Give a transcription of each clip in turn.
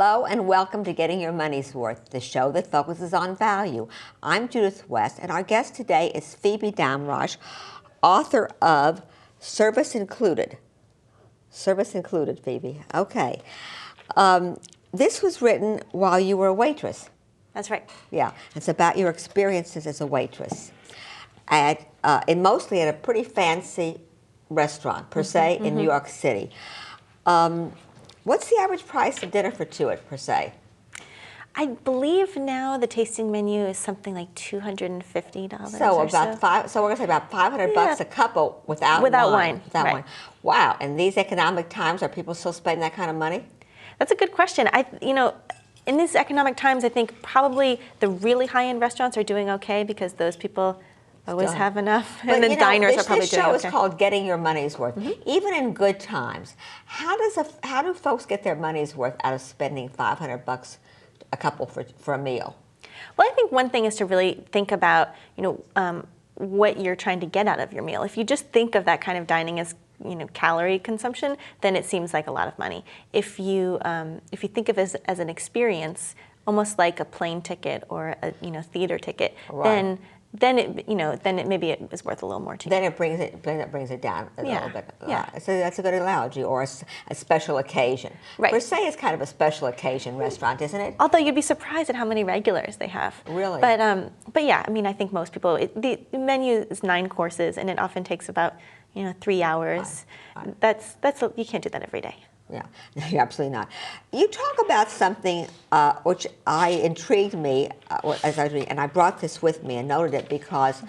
Hello and welcome to Getting Your Money's Worth, the show that focuses on value. I'm Judith West, and our guest today is Phoebe Damrosch, author of Service Included. Service Included, Phoebe. Okay. This was written while you were a waitress. That's right. Yeah. It's about your experiences as a waitress, mostly at a pretty fancy restaurant, per se, in New York City. What's the average price of dinner for two per se? I believe now the tasting menu is something like $250. So about five. So we're gonna say about $500 a couple without wine. Without right. wine. Wow! In these economic times, are people still spending that kind of money? That's a good question. In these economic times, I think probably the really high-end restaurants are doing okay because those people always have enough, and then diners are probably doing okay. This show is called Getting Your Money's Worth. Even in good times, how do folks get their money's worth out of spending $500 a couple for a meal? Well, I think one thing is to really think about, what you're trying to get out of your meal. If you just think of that kind of dining as calorie consumption, then it seems like a lot of money. If you think of it as an experience, almost like a plane ticket or a theater ticket, right. then it maybe it is worth a little more to you. Then it brings it down a little bit. So that's a good analogy, or a special occasion. Right. Per se, it's kind of a special occasion restaurant, isn't it? Although you'd be surprised at how many regulars they have. Really? But yeah, I think most people. The menu is 9 courses, and it often takes about 3 hours. Right. That's you can't do that every day. Yeah, you're absolutely not. You talk about something which intrigued me as I was reading, and I brought this with me and noted it because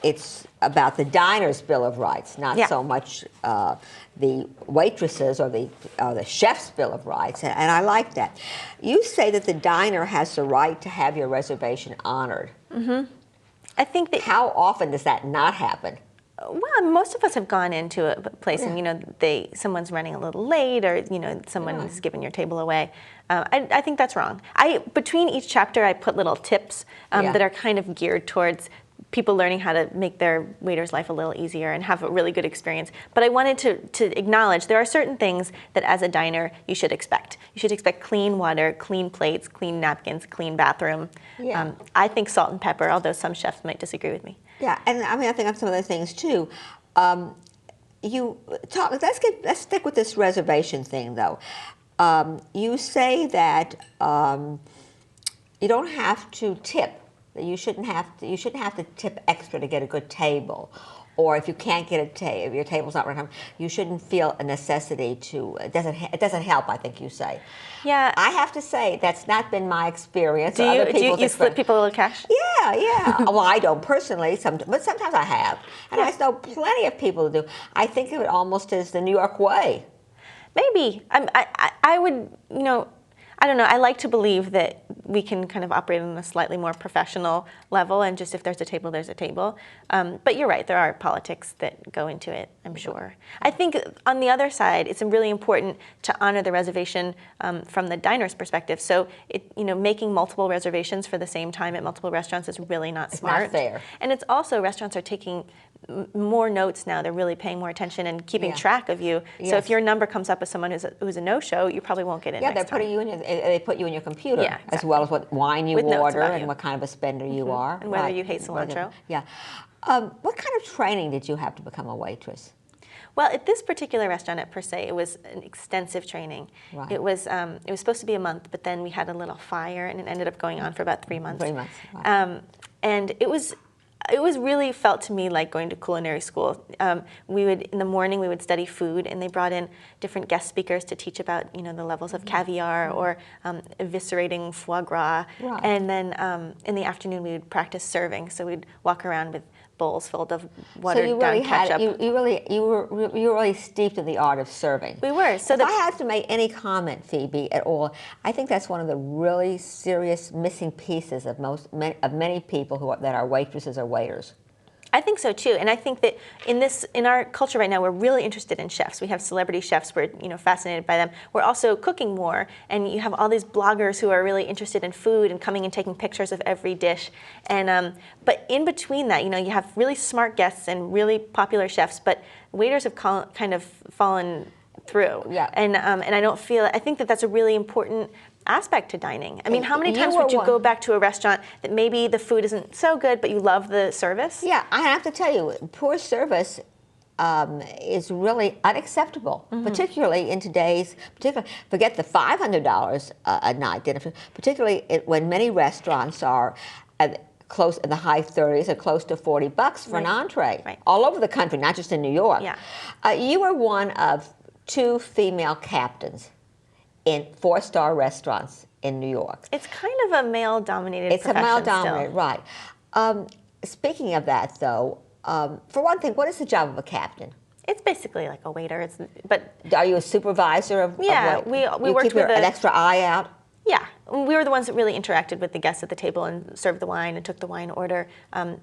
it's about the diner's Bill of Rights, not so much the waitress's or the chef's Bill of Rights, and I like that. You say that the diner has the right to have your reservation honored. I think that. How often does that not happen? Well, most of us have gone into a place and someone's running a little late, or someone is giving your table away. I think that's wrong. Between each chapter, I put little tips that are kind of geared towards people learning how to make their waiter's life a little easier and have a really good experience. But I wanted to acknowledge there are certain things that as a diner you should expect. You should expect clean water, clean plates, clean napkins, clean bathroom. Yeah. I think salt and pepper, although some chefs might disagree with me. Yeah, and I think of some other things too. Let's stick with this reservation thing though. You say that you don't have to tip. That you shouldn't have to tip extra to get a good table, or if you can't get if your table's not right, you shouldn't feel a necessity to. It doesn't help. I think you say. Yeah. I have to say that's not been my experience. Do you slip people a little cash? Yeah. Well, I don't personally, but sometimes I have, and I know plenty of people who do. I think of it almost as the New York way. Maybe I would I don't know. I like to believe that we can kind of operate on a slightly more professional level, and just if there's a table, there's a table. But you're right, there are politics that go into it, I'm sure. I think on the other side, it's really important to honor the reservation from the diner's perspective. So, making multiple reservations for the same time at multiple restaurants is really not smart. It's not fair. And it's also, restaurants are taking more notes now. They're really paying more attention and keeping track of you. Yes. So if your number comes up as someone who's a no-show, you probably won't get in. Yeah, they put you in your computer, exactly. as well as what wine you order and what kind of a spender you are. And whether you hate cilantro. Yeah. What kind of training did you have to become a waitress? Well, at this particular restaurant at Per Se, it was an extensive training. Right. It was supposed to be a month, but then we had a little fire, and it ended up going on for about 3 months. 3 months. Right. And it was really felt to me like going to culinary school. In the morning we would study food, and they brought in different guest speakers to teach about the levels of caviar or eviscerating foie gras. Right. And then in the afternoon we would practice serving. So we'd walk around with bowls filled of watered down ketchup. You were really steeped in the art of serving. We were. So if I have to make any comment, Phoebe, at all, I think that's one of the really serious missing pieces of many people that are waitresses or waiters. I think so too, and I think that in our culture right now, we're really interested in chefs. We have celebrity chefs. We're fascinated by them. We're also cooking more, and you have all these bloggers who are really interested in food and coming and taking pictures of every dish. And but in between that, you have really smart guests and really popular chefs, but waiters have kind of fallen through. Yeah. And I think that that's a really important aspect to dining. I mean, how many times would you go back to a restaurant that maybe the food isn't so good, but you love the service? Yeah, I have to tell you, poor service is really unacceptable, particularly in today's, forget the $500 a night dinner, particularly when many restaurants are close in the high 30s or close to $40 for an entree, all over the country, not just in New York. Yeah. You were one of 2 female captains in 4-star restaurants in New York. It's kind of a male-dominated profession. It's a male-dominated, right. Speaking of that, though, for one thing, what is the job of a captain? It's basically like a waiter. But are you a supervisor of? Yeah, of we worked with an extra eye out. Yeah, we were the ones that really interacted with the guests at the table and served the wine and took the wine order.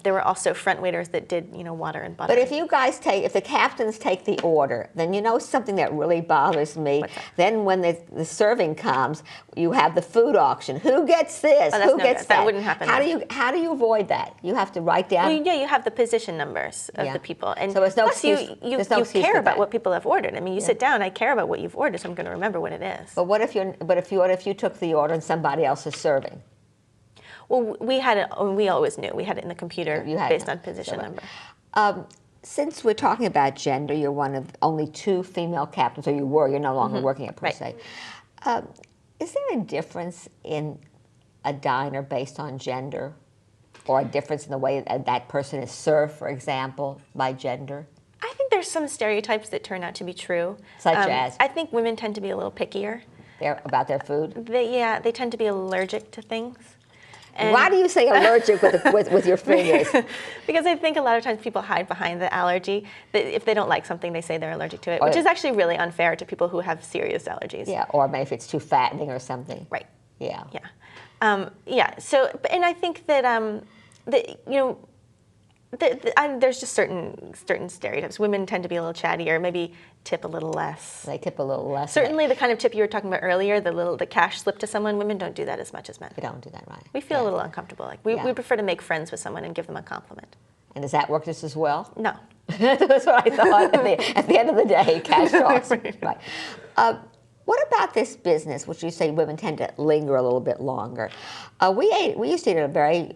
There were also front waiters that did, water and butter. But if if the captains take the order, then something that really bothers me. Then when the serving comes, you have the food auction. Who gets this? Who gets that? That wouldn't happen. How do you avoid that? You have to write down. Well, yeah, you have the position numbers of the people, and so there's no plus excuse, you care about what people have ordered. I mean, you sit down. I care about what you've ordered, so I'm going to remember what it is. But what if you took the order and somebody else is serving? Well, we always knew. We had it in the computer based on position number. Since we're talking about gender, you're one of only 2 female captains, or you're no longer working at per se. Is there a difference in a diner based on gender, or a difference in the way that person is served, for example, by gender? I think there's some stereotypes that turn out to be true. Such as? I think women tend to be a little pickier. About their food? They tend to be allergic to things. And why do you say allergic with your fingers? Because I think a lot of times people hide behind the allergy. That if they don't like something, they say they're allergic to it, which is actually really unfair to people who have serious allergies. Yeah, or maybe if it's too fattening or something. Right. Yeah. Yeah. So, and I think that there's just certain stereotypes. Women tend to be a little chattier, maybe tip a little less. They tip a little less. Certainly the kind of tip you were talking about earlier, the cash slip to someone, women don't do that as much as men. We don't do that, right. We feel a little uncomfortable. Like we prefer to make friends with someone and give them a compliment. And does that work just as well? No. That's what I thought at the end of the day, cash talks. Right. What about this business, which you say women tend to linger a little bit longer? We used to eat at a very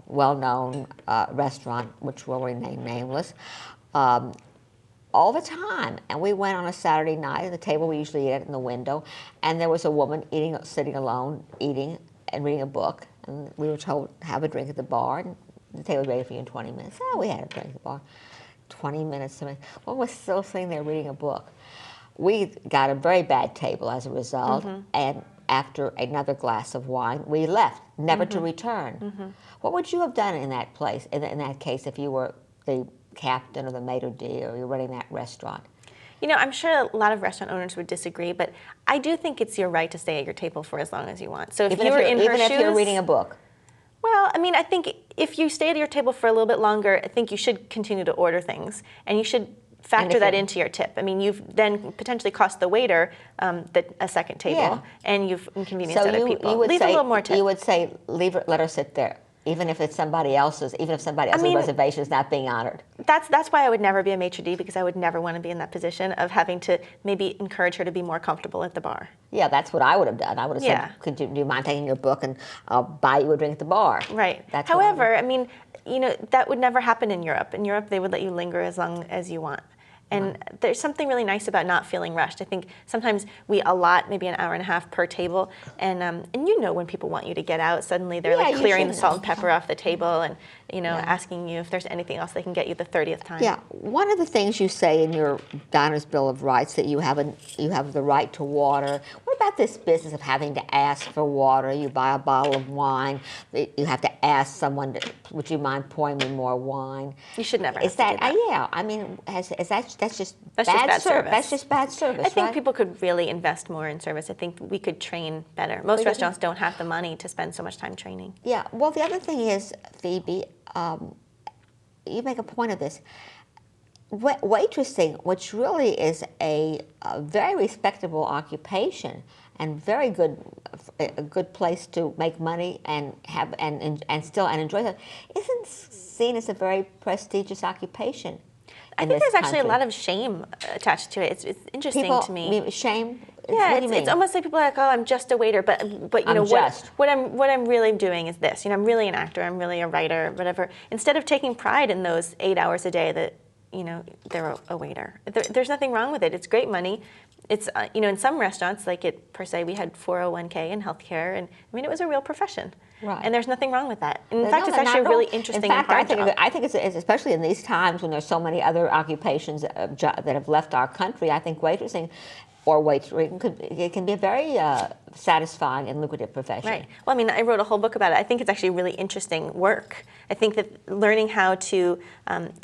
well-known restaurant, which will remain nameless, all the time. And we went on a Saturday night at the table we usually eat at in the window, and there was a woman sitting alone, eating and reading a book. And we were told, have a drink at the bar, and the table was ready for you in 20 minutes. Oh, we had a drink at the bar. 20 minutes. One was still sitting there reading a book. We got a very bad table as a result, and after another glass of wine, we left, never to return. What would you have done in that place, in that case, if you were the captain or the maitre d' or you're running that restaurant? I'm sure a lot of restaurant owners would disagree, but I do think it's your right to stay at your table for as long as you want. So if you were in her shoes, even if you're reading a book. Well, I mean, I think if you stay at your table for a little bit longer, I think you should continue to order things, and you should factor that into your tip. I mean, you've then potentially cost the waiter a second table, and you've inconvenienced other people. Leave a little more tip. You would say, let her sit there, even if it's somebody else's, reservation is not being honored. That's why I would never be a maitre d', because I would never want to be in that position of having to maybe encourage her to be more comfortable at the bar. Yeah, that's what I would have done. I would have said, do you mind taking your book and I'll buy you a drink at the bar. Right. However, I mean, that would never happen in Europe. In Europe, they would let you linger as long as you want. And there's something really nice about not feeling rushed. I think sometimes we allot maybe an hour and a half per table, and when people want you to get out, suddenly they're like clearing the salt and pepper off the table, and asking you if there's anything else they can get you the 30th time. Yeah, one of the things you say in your Diner's Bill of Rights that you have the right to water. What about this business of having to ask for water? You buy a bottle of wine, you have to ask someone, would you mind pouring me more wine? You should never. Is that? Yeah, I mean, that's just bad service. That's just bad service. I think people could really invest more in service. I think we could train better. Most restaurants don't have the money to spend so much time training. Yeah. Well, the other thing is, Phoebe, you make a point of this. Waitressing, which really is a very respectable occupation and a good place to make money and enjoy that, isn't seen as a very prestigious occupation. I think there's actually a lot of shame attached to it. It's interesting to me. Shame? Yeah, what do you mean? It's almost like people are like, oh, I'm just a waiter, but you know what I'm really doing is this. You know, I'm really an actor. I'm really a writer, whatever. Instead of taking pride in those 8 hours a day that you know they're a waiter, there's nothing wrong with it. It's great money. It's you know, in some restaurants, like at Per Se, we had 401k and healthcare, and I mean it was a real profession. Right. And there's nothing wrong with that. And in fact, it's actually a really interesting and hard job. I think it's especially in these times when there's so many other occupations that have left our country. I think waitressing or waitering can be a very satisfying and lucrative profession. Right. Well, I mean, I wrote a whole book about it. I think it's actually really interesting work. I think that learning how to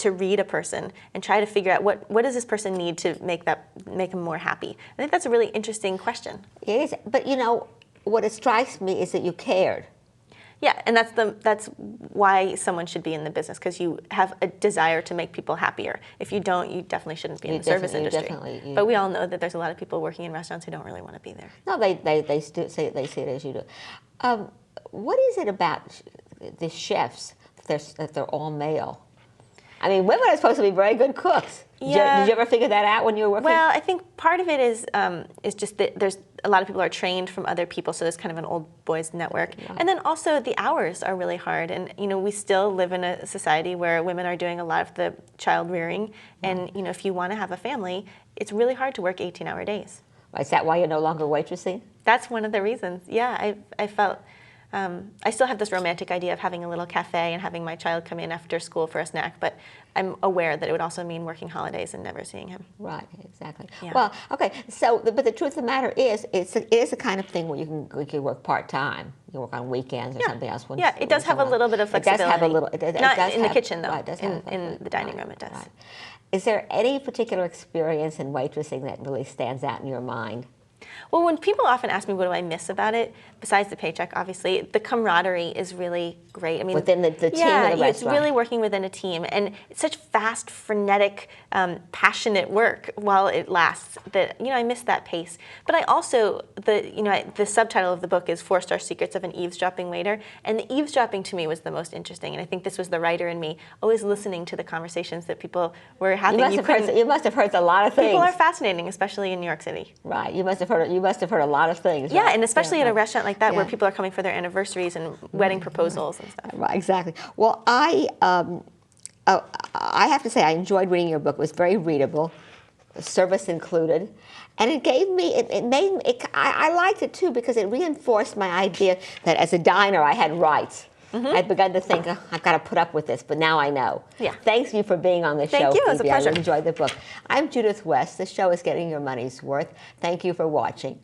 read a person and try to figure out what does this person need to make them more happy. I think that's a really interesting question. It is, but you know, what it strikes me is that you cared. Yeah, and that's why someone should be in the business, because you have a desire to make people happier. If you don't, you definitely shouldn't be in the service industry. But we all know that there's a lot of people working in restaurants who don't really want to be there. No, they see it as you do. What is it about the chefs that they're all male? I mean, women are supposed to be very good cooks. Yeah. Did you ever figure that out when you were working? Well, I think part of it is just that there's a lot of people are trained from other people, so there's kind of an old boys network. Yeah. And then also the hours are really hard, and you know we still live in a society where women are doing a lot of the child rearing, and you know if you want to have a family, it's really hard to work 18-hour days. Is that why you're no longer waitressing? That's one of the reasons. Yeah, I felt. I still have this romantic idea of having a little cafe and having my child come in after school for a snack, but I'm aware that it would also mean working holidays and never seeing him. Right, exactly. Yeah. Well, okay, so, but the truth of the matter is, it is a kind of thing where you can work part-time. You can work on weekends or something else. It does have a little bit of flexibility. It does have a little. Not in the kitchen, though. Right, it does have in the dining room, it does. Right. Is there any particular experience in waitressing that really stands out in your mind? Well, when people often ask me what do I miss about it, besides the paycheck, obviously, the camaraderie is really great. I mean, within the team of the restaurant. It's really working within a team, and it's such fast, frenetic, passionate work while it lasts. That I miss that pace. But I also the subtitle of the book is 4-Star Secrets of an Eavesdropping Waiter, and the eavesdropping to me was the most interesting. And I think this was the writer in me always listening to the conversations that people were having. You must have heard a lot of things. People are fascinating, especially in New York City. Right. You must have heard a lot of things. Yeah, right? and especially at a restaurant like that where people are coming for their anniversaries and wedding proposals and stuff. Right, exactly. Well, I have to say I enjoyed reading your book. It was very readable, service included, and it gave me. I liked it too because it reinforced my idea that as a diner I had rights. I'd begun to think, I've got to put up with this, but now I know. Yeah. Thanks you for being on the show, Thank you. Phoebe. It was a pleasure. I enjoyed the book. I'm Judith West. The show is Getting Your Money's Worth. Thank you for watching.